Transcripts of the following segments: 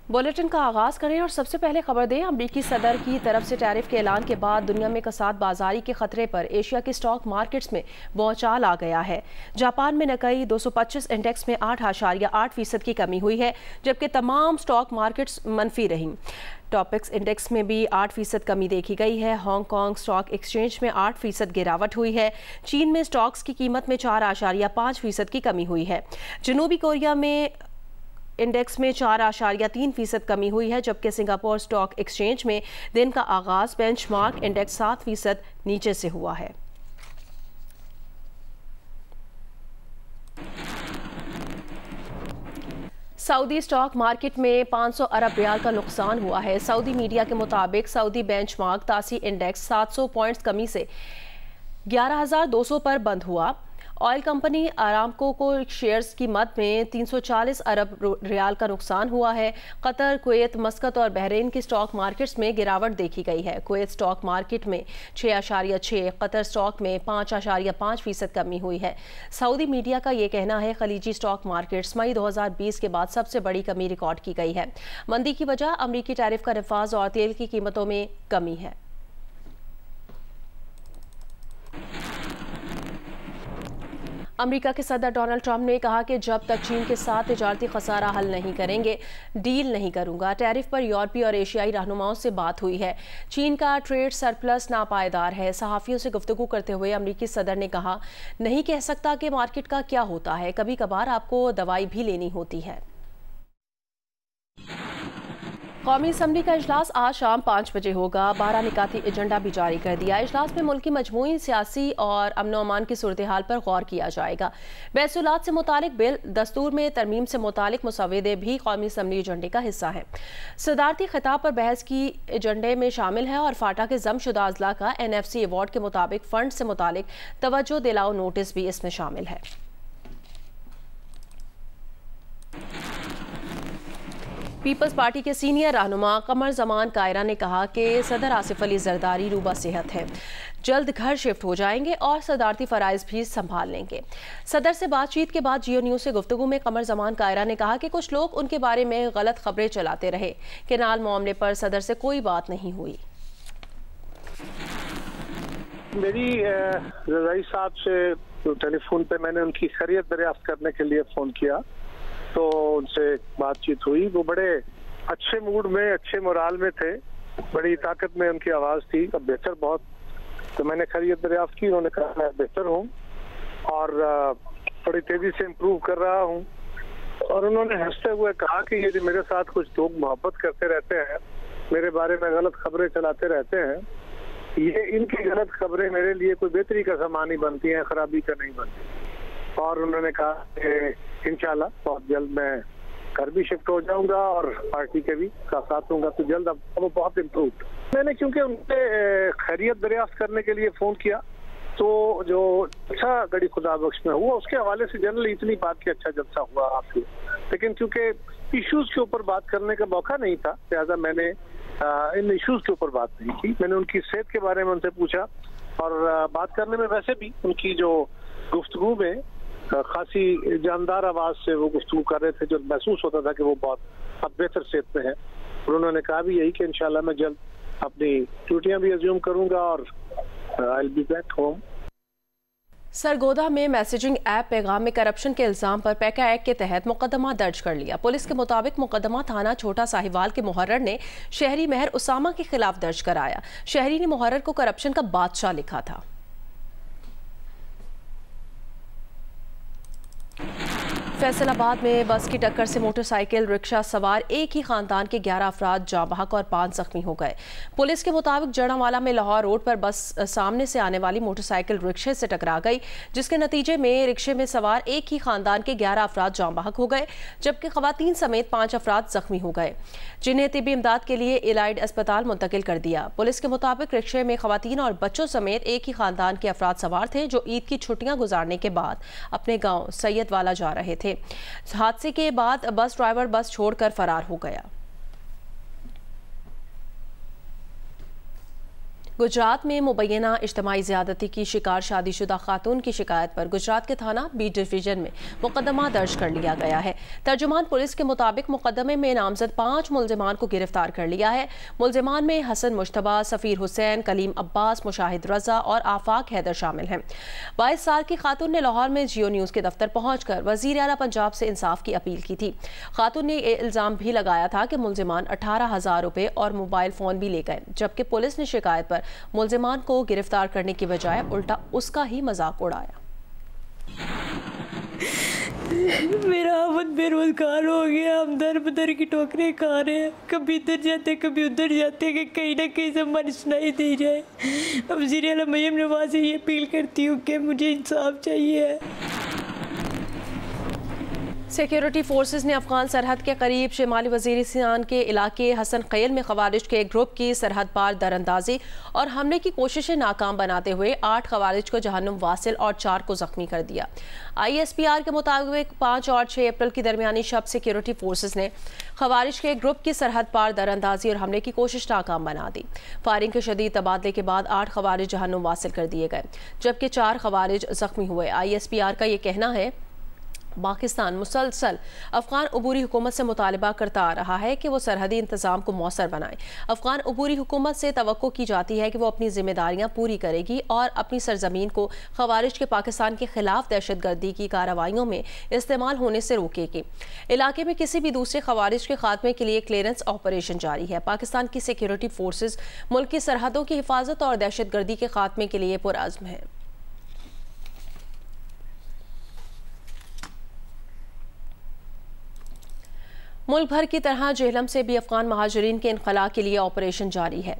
Bulletin का आगाज करें और सबसे पहले खबर दें। अमरीकी सदर की तरफ से टैरिफ के ऐलान के बाद दुनिया में कसाद बाजारी के खतरे पर एशिया के स्टॉक मार्केट्स में भौचाल आ गया है। जापान में निकाई 225 इंडेक्स में 8.8% की कमी हुई है, जबकि तमाम स्टॉक मार्केट्स मनफी रहीं। टॉपिक्स इंडेक्स में भी 8% कमी देखी गई है। हांगकांग स्टॉक एक्सचेंज में 8% गिरावट हुई है। चीन में स्टॉक्स की कीमत में 4.5% की कमी हुई है। जनूबी कोरिया में इंडेक्स में 4.3% कमी हुई है, जबकि सिंगापुर स्टॉक एक्सचेंज में दिन का आगाज बेंचमार्क इंडेक्स 7% नीचे से हुआ है। सऊदी स्टॉक मार्केट में 500 अरब रियाल का नुकसान हुआ है। सऊदी मीडिया के मुताबिक सऊदी बेंचमार्क तासी इंडेक्स 700 पॉइंट्स कमी से 11,200 पर बंद हुआ। ऑयल कंपनी अरामको को शेयर्स की मद में 340 अरब रियाल का नुकसान हुआ है। कतर, कुवैत, मस्कत और बहरीन की स्टॉक मार्केट्स में गिरावट देखी गई है। कुवैत स्टॉक मार्केट में 6.6, कतर स्टॉक में 5.5% कमी हुई है। सऊदी मीडिया का ये कहना है खलीजी स्टॉक मार्केट्स मई 2020 के बाद सबसे बड़ी कमी रिकॉर्ड की गई है। मंदी की वजह अमरीकी टैरिफ का नफाज और तेल की कीमतों में कमी है। अमेरिका के सदर डोनाल्ड ट्रंप ने कहा कि जब तक चीन के साथ तिजारती खसारा हल नहीं करेंगे, डील नहीं करूंगा। टैरिफ पर यूरोपीय और एशियाई रहनुमाओं से बात हुई है। चीन का ट्रेड सरप्लस नापायदार है। सहाफ़ियों से गुफ्तगू करते हुए अमेरिकी सदर ने कहा, नहीं कह सकता कि मार्केट का क्या होता है, कभी कभार आपको दवाई भी लेनी होती है। कौमी असम्बली का इजलास आज शाम 5 बजे होगा। 12 निकाती एजेंडा भी जारी कर दिया। इजलास में मुल्क की मजमूई सियासी और अमन अमान की सूरत हाल पर गौर किया जाएगा। महसूलात से मुतालिक बिल, दस्तूर में तरमीम से मुतालिक मुसव्वदे भी कौमी असम्बली एजेंडे का हिस्सा है। सदारती खिताब पर बहस की एजेंडे में शामिल है और फाटा के जमशुदा अजला का NFC अवार्ड के मुताबिक फंड से मुतालिक तवज्जो दिलाओ नोटिस भी इसमें शामिल है। पीपल्स पार्टी के सीनियर रहनुमा कमर जमान कायरा ने कहा कि सदर आसिफ अली जरदारी रूबा सेहत है, जल्द घर शिफ्ट हो जाएंगे और सदारती फराइज भी संभाल लेंगे। सदर से बातचीत के बाद जियो न्यूज़ से गुफ्तगू में कमर जमान कायरा ने कहा कि कुछ लोग उनके बारे में गलत खबरें चलाते रहे। केनाल मामले पर सदर से कोई बात नहीं हुई। मेरी रज़ाई साहब से टेलीफोन पे मैंने उनकी खैरियत दरियाफ्त करने के लिए फ़ोन किया, तो उनसे बातचीत हुई। वो बड़े अच्छे मूड में, अच्छे मोराल में थे, बड़ी ताकत में उनकी आवाज़ थी, अब बेहतर बहुत। तो मैंने खैरियत दरियाफ्त की, उन्होंने कहा मैं बेहतर हूँ और बड़ी तेज़ी से इम्प्रूव कर रहा हूँ। और उन्होंने हंसते हुए कहा कि ये जो मेरे साथ कुछ लोग मोहब्बत करते रहते हैं, मेरे बारे में गलत खबरें चलाते रहते हैं, ये इनकी गलत खबरें मेरे लिए कोई बेहतरी का सामान ही बनती हैं, खराबी का नहीं बनती। और उन्होंने कहा कि इंशाल्लाह बहुत जल्द मैं घर भी शिफ्ट हो जाऊंगा और पार्टी के भी साथ दूंगा, तो जल्द। अब वो बहुत इम्प्रूव। मैंने क्योंकि उनसे खैरियत दरियाफ्त करने के लिए फ़ोन किया, तो जो अच्छा गड़ी खुदा बख्श में हुआ उसके हवाले से जनरली इतनी बात की अच्छा जलसा हुआ आपसे, लेकिन क्योंकि इश्यूज़ के ऊपर बात करने का मौका नहीं था, लिहाजा मैंने इन इश्यूज़ के ऊपर बात नहीं की। मैंने उनकी सेहत के बारे में उनसे पूछा और बात करने में वैसे भी उनकी जो गुफ्तगू में खासी जानदार आवाज से वो गुफ्तगू कर रहे थे, जो महसूस होता था कि वो बहुत अब बेहतर सेहत में है। और उन्होंने कहा भी यही कि इंशाल्लाह मैं जल्द अपनी ड्यूटियां भी अज्यूम करूंगा और I will be back home. Sargodha में मैसेजिंग ऐप पैगाम में करप्शन के इल्जाम पर पैका एक्ट के तहत मुकदमा दर्ज कर लिया। पुलिस के मुताबिक मुकदमा थाना छोटा साहिवाल के मुहर्रर ने शहरी महर उसामा के खिलाफ दर्ज कराया। शहरी ने मुहर्रर को करप्शन का बादशाह लिखा था। फैसलाबाद में बस की टक्कर से मोटरसाइकिल रिक्शा सवार एक ही खानदान के 11 अफराद जाँ बहक और 5 जख्मी हो गए। पुलिस के मुताबिक जड़ावाला में लाहौर रोड पर बस सामने से आने वाली मोटरसाइकिल रिक्शे से टकरा गई, जिसके नतीजे में रिक्शे में सवार एक ही खानदान के 11 अफराद जाँ बहक हो गए, जबकि खवातीन समेत 5 अफराद जख्मी हो गए, जिन्हें तिब्बी इमदाद के लिए इलाइड अस्पताल मुंतकिल कर दिया। पुलिस के मुताबिक रिक्शे में खवातीन और बच्चों समेत एक ही खानदान के अफराद सवार थे, जो ईद की छुट्टियां गुजारने के बाद अपने गाँव सैयदवाला जा रहे थे। हादसे के बाद बस ड्राइवर बस छोड़कर फरार हो गया। गुजरात में मुबैना इज्तिमाई ज़्यादती की शिकार शादीशुदा खातून की शिकायत पर गुजरात के थाना बी डिवीजन में मुकदमा दर्ज कर लिया गया है। तर्जुमान पुलिस के मुताबिक मुकदमे में नामजद 5 मुलजिमान को गिरफ्तार कर लिया है। मुलजिमान में हसन मुश्तबा, सफ़ीर हुसैन, कलीम अब्बास, मुशाहिद रजा और आफाक हैदर शामिल हैं। 22 साल की खातून ने लाहौर में जियो न्यूज़ के दफ्तर पहुंचकर वज़ीर आला पंजाब से इंसाफ की अपील की थी। खातून ने ये इल्ज़ाम भी लगाया था कि मुलजिमान 18,000 रुपये और मोबाइल फ़ोन भी ले गए, जबकि पुलिस ने शिकायत पर मुलजिमान को गिरफ्तार करने की बजाय उल्टा उसका ही मजाक उड़ाया। मेरा आमद बेरोजगार हो गया, हम दर बदर की ठोकरें खा रहे हैं, कभी इधर जाते कभी उधर जाते कि कहीं ना कहीं से हमारी सुनाई दी जाए। अब वज़ीर आला मरियम नवाज से ये अपील करती हूँ कि मुझे इंसाफ चाहिए। सिक्योरिटी फोर्सेस ने अफगान सरहद के करीब शिमाली वज़ीरिस्तान के इलाके हसन क़ैल में ख़वारिज के एक ग्रुप की सरहद पार दरअंदाजी और हमले की कोशिशें नाकाम बनाते हुए 8 ख़वारिज को जहन्नुम वासिल और 4 को ज़ख्मी कर दिया। ISPR के मुताबिक 5 और 6 अप्रैल की दरमियानी शब सिक्योरिटी फोर्सेस ने ख़वारिज के एक ग्रुप की सरहद पार दरअंदाजी और हमले की कोशिश नाकाम बना दी। फायरिंग के शदीद तबादले के बाद 8 ख़वारिज जहन्नुम वासिल कर दिए गए, जबकि 4 ख़वारिज ज़ख्मी हुए। ISPR का ये कहना है पाकिस्तान मुसलसल अफगान अबूरी हुकूमत से मुतालबा करता आ रहा है कि वो सरहदी इंतज़ाम को मौसर बनाए। अफगान अबूरी हुकूमत से तवक्को की जाती है कि वो अपनी जिम्मेदारियां पूरी करेगी और अपनी सरजमीन को ख़वारिज के पाकिस्तान के खिलाफ दहशतगर्दी की कार्रवाइयों में इस्तेमाल होने से रोकेगी। इलाके में किसी भी दूसरे ख़वारिज के खात्मे के लिए क्लियरेंस ऑपरेशन जारी है। पाकिस्तान की सिक्योरिटी फोर्सेज मुल्क की सरहदों की हिफाजत और दहशतगर्दी के खात्मे के लिए पुरअज़्म है। मुल्क भर की तरह जेहलम से भी अफगान महाजरीन के इनखला के लिए ऑपरेशन जारी है।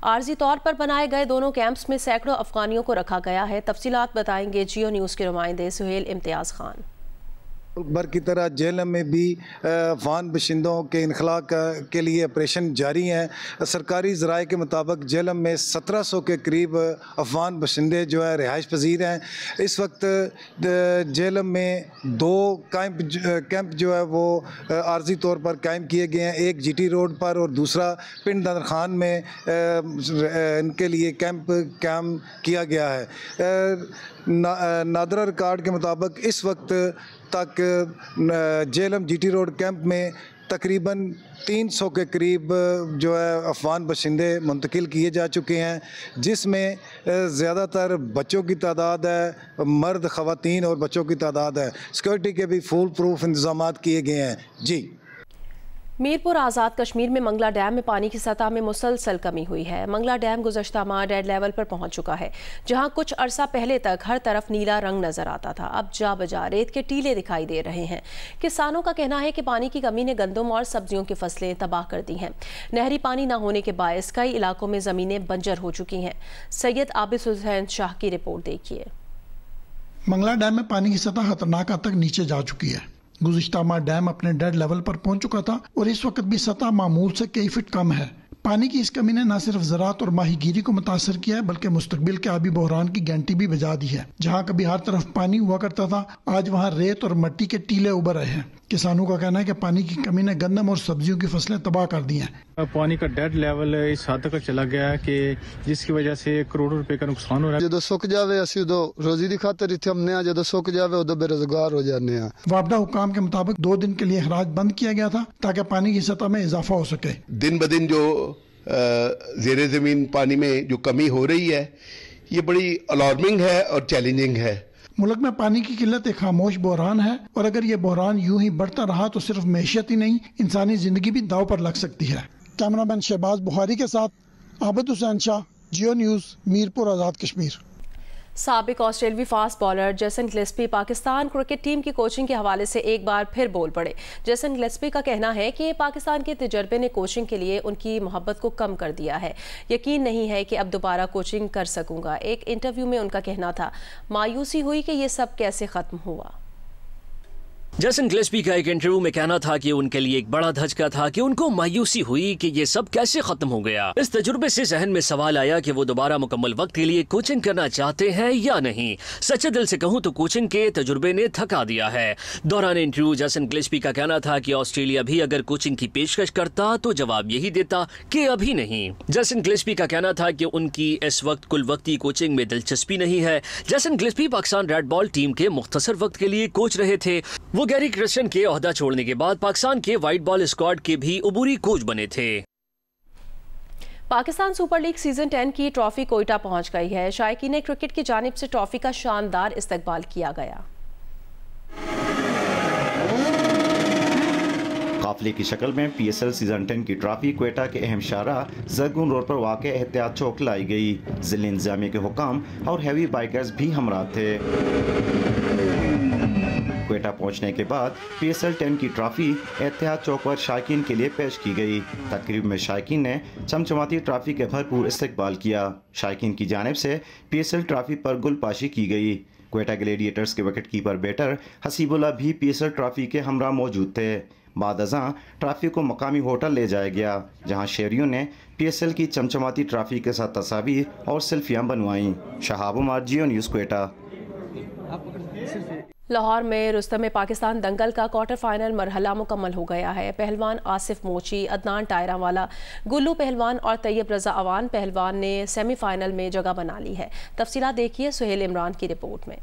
आर्जी तौर पर बनाए गए दोनों कैंप्स में सैकड़ों अफगानियों को रखा गया है। तफसीलात बताएंगे जियो न्यूज़ के नुमाइंदे सुहेल इम्तियाज़ खान। मुल्क भर की तरह जेहलम में भी अफगान बशिंदों के इनखला के लिए ऑपरेशन जारी हैं। सरकारी ज़राए के मुताबिक जेहलम में 1700 के करीब अफगान बशिंदे जो है रिहाइश पजीर हैं। इस वक्त जेहलम में 2 कैंप जो है वो आर्जी तौर पर कायम किए गए हैं, एक GT रोड पर और दूसरा पिंड दर खान में इनके लिए कैंप कायम किया गया है। नादरा रिकॉर्ड के मुताबिक इस वक्त तक जेहलम GT रोड कैंप में तकरीबन 300 के करीब जो है अफगान बशिंदे मुंतकिल किए जा चुके हैं, जिसमें ज़्यादातर बच्चों की तादाद है, मर्द, ख़वातीन और बच्चों की तादाद है। सिक्योरिटी के भी फुल प्रूफ इंतज़ाम किए गए हैं। जी, मीरपुर आज़ाद कश्मीर में मंगला डैम में पानी की सतह में मुसलसल कमी हुई है। मंगला डैम गुज़श्ता माह डेड लेवल पर पहुंच चुका है। जहां कुछ अरसा पहले तक हर तरफ नीला रंग नजर आता था, अब जा बजा रेत के टीले दिखाई दे रहे हैं। किसानों का कहना है कि पानी की कमी ने गंदम और सब्जियों की फसलें तबाह कर दी हैं। नहरी पानी न होने के बायस कई इलाकों में ज़मीनें बंजर हो चुकी हैं। सैयद आबिद हुसैन शाह की रिपोर्ट देखिए। मंगला डैम में पानी की सतह खतरनाक हद तक नीचे जा चुकी है। गुज़िश्ता माह डैम अपने डेड लेवल पर पहुंच चुका था और इस वक्त भी सतह मामूल से कई फीट कम है। पानी की इस कमी ने न सिर्फ ज़राअत और माहीगीरी को मुतासर किया है, बल्कि मुस्तकबिल के आबी बहरान की घंटी भी बजा दी है। जहां कभी हर तरफ पानी हुआ करता था, आज वहां रेत और मिट्टी के टीले उभर रहे हैं। किसानों का कहना है कि पानी की कमी ने गंदम और सब्जियों की फसलें तबाह कर दी हैं। पानी का डेड लेवल इस हद तक चला गया है कि जिसकी वजह से करोड़ों रुपए का नुकसान हो रहा है। जो सुक जावे असी उदो रोजी दी खातर इत्थे हमने आ, जो सुक जावे उदो बेरोजगार हो जाने आ। वापडा हुकाम के मुताबिक 2 दिन के लिए खराज बंद किया गया था ताकि पानी की सतह में इजाफा हो सके। दिन ब दिन जो ज़ेरे ज़मीन पानी में जो कमी हो रही है, ये बड़ी अलार्मिंग है और चैलेंजिंग है। मुल्क में पानी की किल्लत एक खामोश बहरान है और अगर ये बहरान यूं ही बढ़ता रहा तो सिर्फ मैशियत ही नहीं, इंसानी जिंदगी भी दाव पर लग सकती है। कैमरामैन शहबाज बुखारी के साथ आबिद हुसैन शाह, जियो न्यूज़, मीरपुर, आज़ाद कश्मीर। साबिक ऑस्ट्रेलवी fast bowler Jason Gillespie Pakistan cricket team की कोचिंग के हवाले से एक बार फिर बोल पड़े। जेसन गिलेस्पी का कहना है कि पाकिस्तान के तजर्बे ने कोचिंग के लिए उनकी मोहब्बत को कम कर दिया है। यकीन नहीं है कि अब दोबारा कोचिंग कर सकूंगा। एक इंटरव्यू में उनका कहना था, मायूसी हुई कि ये सब कैसे ख़त्म हुआ। जैसन गिलेस्पी का एक इंटरव्यू में कहना था कि उनके लिए एक बड़ा धचका था कि उनको मायूसी हुई कि ये सब कैसे खत्म हो गया। इस तजुर्बे से जहन में सवाल आया कि वो दोबारा मुकम्मल वक्त के लिए कोचिंग करना चाहते हैं या नहीं। सच्चे दिल से कहूँ तो कोचिंग के तजुर्बे ने थका दिया है। दौरान इंटरव्यू जैसन गिलेस्पी का कहना था कि ऑस्ट्रेलिया भी अगर कोचिंग की पेशकश करता तो जवाब यही देता कि अभी नहीं। जैसन गिलेस्पी का कहना था कि उनकी इस वक्त कुल वक्ती कोचिंग में दिलचस्पी नहीं है। जैसन Gillespie Pakistan red ball team के मुख्तसर वक्त के लिए कोच रहे थे। वो गैरी क्रिस्टियन के ओहदा छोड़ने के बाद पाकिस्तान के व्हाइट बॉल स्क्वाड के भी उबूरी कोच बने थे। पाकिस्तान सुपर लीग सीजन 10 की ट्रॉफी कोयटा पहुंच गई है। शायकीन क्रिकेट की जानिब से ट्रॉफी का शानदार इस्तकबाल किया गया। काफिले की शक्ल में PSL सीजन 10 की ट्रॉफी क्वेटा के अहम शाहरा जरगुन रोड पर वाक़ एहतियात चौक लाई गई। जिले इंतजामिया के हुकाम और हैवी बाइकर्स भी हमरा थे। क्वेटा पहुंचने के बाद PSL 10 की ट्रॉफी एहतियात चौक पर शायकीन के लिए पेश की गई। तकरीब में शायकीन ने चमचमाती ट्रॉफी के भरपूर इस्तकबाल किया। शायकीन की जानिब से PSL ट्रॉफी पर गुलपाशी की गई। क्वेटा ग्लेडिएटर्स के विकेट कीपर बैटर हसीबुल्ला भी PSL ट्रॉफी के हमरा मौजूद थे। बाद अज़ां ट्रॉफी को मकामी होटल ले जाया गया, जहां शहरियों ने PSL की चमचमाती ट्रॉफी के साथ तस्वीर और सेल्फियां बनवाईं। शहाब उमर, जियो न्यूज़, क्वेटा। लाहौर में रुस्तम पाकिस्तान दंगल का क्वार्टर फाइनल मरहला मुकम्मल हो गया है। पहलवान आसिफ मोची, अदनान टायरावाला, गुल्लू पहलवान और तैयब रजा अवान पहलवान ने सेमीफाइनल में जगह बना ली है। तफसीलात देखिए सुहेल इमरान की रिपोर्ट में।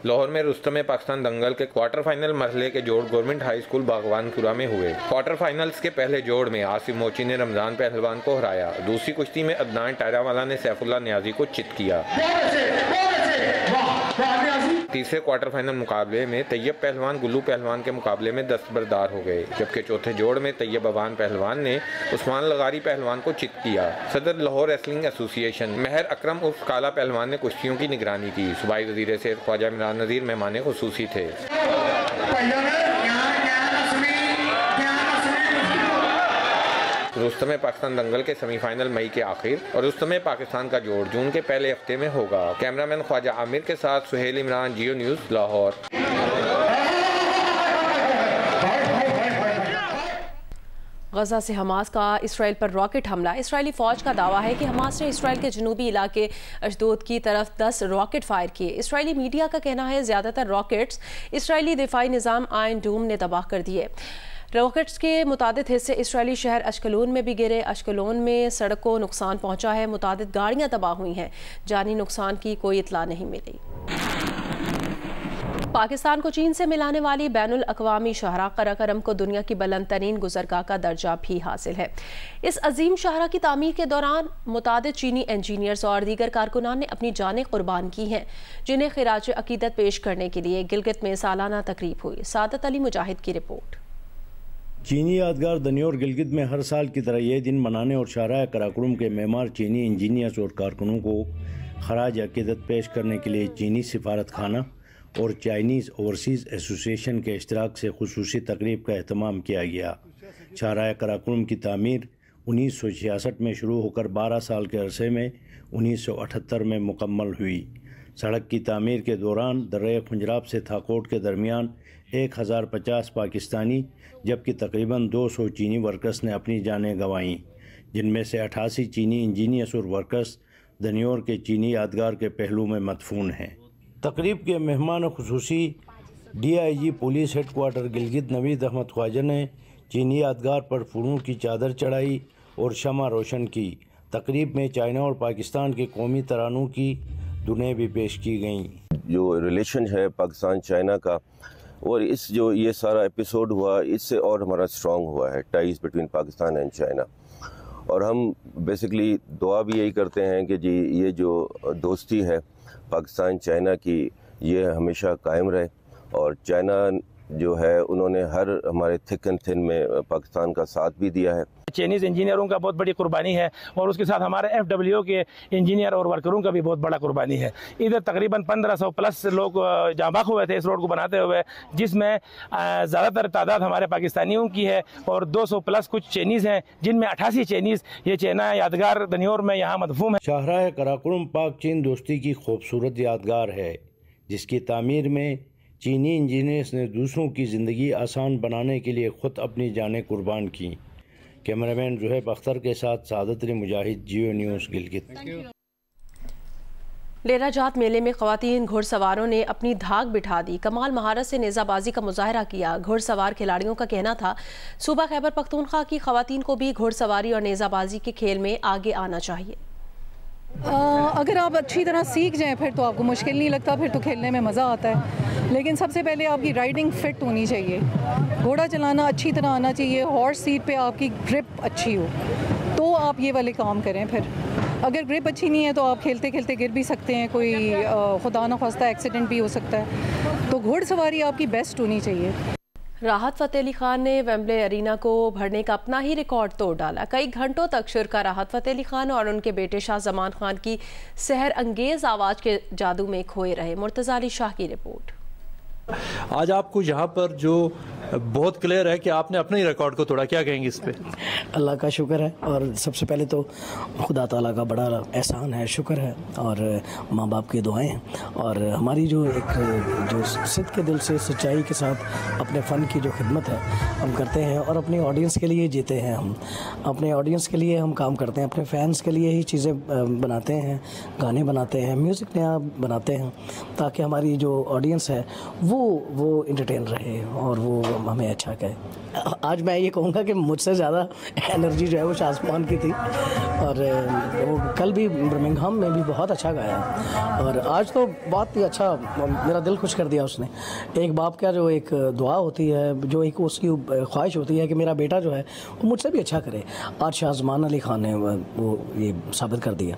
लाहौर में रुस्तम पाकिस्तान दंगल के क्वार्टर फाइनल मरहले के जोड़ गवर्नमेंट हाई स्कूल बागवानपुरा में हुए। क्वार्टर फाइनल्स के पहले जोड़ में आसिफ मोची ने रमजान पहलवान को हराया। दूसरी कुश्ती में अदनान टायरावाला ने सैफुल्लाह नियाजी को चित किया। तीसरे क्वार्टर फाइनल मुकाबले में तैयब पहलवान गुल्लू पहलवान के मुकाबले में दस्तबरदार हो गए, जबकि चौथे जोड़ में तैयब अवान पहलवान ने उस्मान लगारी पहलवान को चित किया। सदर लाहौर रेसलिंग एसोसिएशन महर अकरम उर्फ काला पहलवान ने कुश्तियों की निगरानी की। सूबाई वज़ीर सेहत ख्वाजा इमरान नज़ीर मेहमान खुसूसी थे। रुस्तम पाकिस्तान दंगल के सेमीफाइनल मई के आखिर और रुस्तम पाकिस्तान का जोड़ जून के पहले हफ्ते में होगा। कैमरामैन ख्वाजा आमिर के साथ सुहेल इमरान, जियो न्यूज़, लाहौर। गजा से हमास का इसराइल पर रॉकेट हमला। इसराइली फ़ौज का दावा है कि हमास ने इसराइल के जनूबी इलाके अशदोद की तरफ 10 रॉकेट फायर किए। इसराइली मीडिया का कहना है ज़्यादातर रॉकेट्स इसराइली दिफाई निज़ाम आयन डूम ने तबाह कर दिए। रॉकेट्स के मुतादिद हिस्से इसराइली शहर अश्कलोन में भी गिरे। अश्कलोन में सड़क को नुकसान पहुंचा है। मुतादिद गाड़ियां तबाह हुई हैं। जानी नुकसान की कोई इतला नहीं मिली। पाकिस्तान को चीन से मिलाने वाली बैनुल अक़वामी शाहरा कराकरम को दुनिया की बुलंद तरीन गुज़रगाह का दर्जा भी हासिल है। इस अजीम शाहरा की तामीर के दौरान मुतादिद चीनी इंजीनियर्स और दीगर कारकुनान ने अपनी जानें कुर्बान की हैं, जिन्हें खिराज अकीदत पेश करने के लिए गिलगित में सालाना तकरीब हुई। सादत अली मुजाहिद की रिपोर्ट। चीनी यादगार दनियोर गिलगित में हर साल की तरह यह दिन मनाने और शाहरा कराकरम के मेमार चीनी इंजीनियर्स और कारकुनों को खराज अकीदत पेश करने के लिए चीनी सिफारत खाना और चाइनीज़ ओवरसीज़ एसोसिएशन के इश्तराक से खुसूसी तकरीब का एहतमाम किया गया। शाहरा कराकरम की तामीर 1966 में शुरू होकर 12 साल के अरसे में 1978 में मुकम्मल हुई। सड़क की तामीर के दौरान दर्रे खुंजराब से थाकोट के दरमियान 1050 पाकिस्तानी जबकि तकरीबन 200 चीनी वर्कर्स ने अपनी जानें गंवाईं, जिनमें से 88 चीनी इंजीनियर्स और वर्कर्स दनियोर के चीनी यादगार के पहलू में मदफून हैं। तकरीब के मेहमान खुसूसी DIG police headquarter Gilgit Naveed Ahmed Khawaja ने चीनी यादगार पर फूलों की चादर चढ़ाई और शमा रोशन की। तकरीब में चाइना और पाकिस्तान के कौमी तरानों की धुनें भी पेश की गईं। जो रिलेशन है पाकिस्तान चाइना का, और इस जो ये सारा एपिसोड हुआ, इससे और हमारा स्ट्रॉन्ग हुआ है ties between Pakistan and China. और हम बेसिकली दुआ भी यही करते हैं कि जी ये जो दोस्ती है पाकिस्तान चाइना की, ये हमेशा कायम रहे। और चाइना जो है उन्होंने हर हमारे थिक एंड थिन में पाकिस्तान का साथ भी दिया है। चाइनीज़ इंजीनियरों का बहुत बड़ी कुर्बानी है और उसके साथ हमारे FWO के इंजीनियर और वर्करों का भी बहुत बड़ा कुर्बानी है। इधर तकरीबन 1500 प्लस लोग जांबाक हुए थे इस रोड को बनाते हुए, जिसमें ज़्यादातर तादाद हमारे पाकिस्तानियों की है और 200 प्लस कुछ चाइनीज़ हैं, जिनमें 88 चाइनीज़ ये चाइना यादगार दनियोर में यहाँ मदफूम है। शाहराह कराकुरम पाक चीन दोस्ती की खूबसूरत यादगार है, जिसकी तामीर में चीनी इंजीनियर्स ने दूसरों की ज़िंदगी आसान बनाने के लिए ख़ुद अपनी जानें कुर्बान की। कैमरामैन ज़ुहैब अख्तर के साथ सादत अली मुजाहिद, जियो न्यूज़ गिलगित। लेरा जात मेले में ख़वातीन घुड़सवारों ने अपनी धाक बिठा दी, कमाल महारत से नेज़ाबाजी का मुजाहरा किया। घुड़सवार खिलाड़ियों का कहना था सूबा खैबर पख्तूनख्वा की ख़वातीन को भी घुड़सवारी और नेज़ाबाजी के खेल में आगे आना चाहिए। अगर आप अच्छी तरह सीख जाएं फिर तो आपको मुश्किल नहीं लगता, फिर तो खेलने में मज़ा आता है। लेकिन सबसे पहले आपकी राइडिंग फिट होनी चाहिए, घोड़ा चलाना अच्छी तरह आना चाहिए, हॉर्स सीट पे आपकी ग्रिप अच्छी हो तो आप ये वाले काम करें। फिर अगर ग्रिप अच्छी नहीं है तो आप खेलते खेलते गिर भी सकते हैं, कोई खुदा न खास्ता एक्सीडेंट भी हो सकता है। तो घुड़सवारी आपकी बेस्ट होनी चाहिए। राहत फ़तेह अली खान ने वेम्बले अरीना को भरने का अपना ही रिकॉर्ड तोड़ डाला। कई घंटों तक शुरका राहत फ़तेह अली खान और उनके बेटे शाह जमान खान की सहर अंगेज आवाज़ के जादू में खोए रहे। मुर्तज़ा अली शाह की रिपोर्ट। आज आपको यहाँ पर जो बहुत क्लियर है कि आपने अपने ही रिकॉर्ड को तोड़ा, क्या कहेंगे इस पे? अल्लाह का शुक्र है और सबसे पहले तो खुदा ताला का बड़ा एहसान है, शुक्र है और माँ बाप की दुआएं हैं और हमारी जो सिद्ध के दिल से सच्चाई के साथ अपने फ़न की जो खिदमत है हम करते हैं और अपनी ऑडियंस के लिए जीते हैं। हम अपने ऑडियंस के लिए हम काम करते हैं, अपने फैंस के लिए ही चीज़ें बनाते हैं, गाने बनाते हैं, म्यूज़िक नया बनाते हैं ताकि हमारी जो ऑडियंस है वो इंटरटेन रहे और वो हमें अच्छा कहे। आज मैं ये कहूँगा कि मुझसे ज़्यादा एनर्जी जो है वो शाज़मान की थी और वो कल भी बर्मिंघम में भी बहुत अच्छा गाया और आज तो बहुत ही अच्छा, मेरा दिल खुश कर दिया उसने। एक बाप का जो एक दुआ होती है, जो एक उसकी ख्वाहिश होती है कि मेरा बेटा जो है वो मुझसे भी अच्छा करे, आज शाज़मान अली खान ने वो ये साबित कर दिया।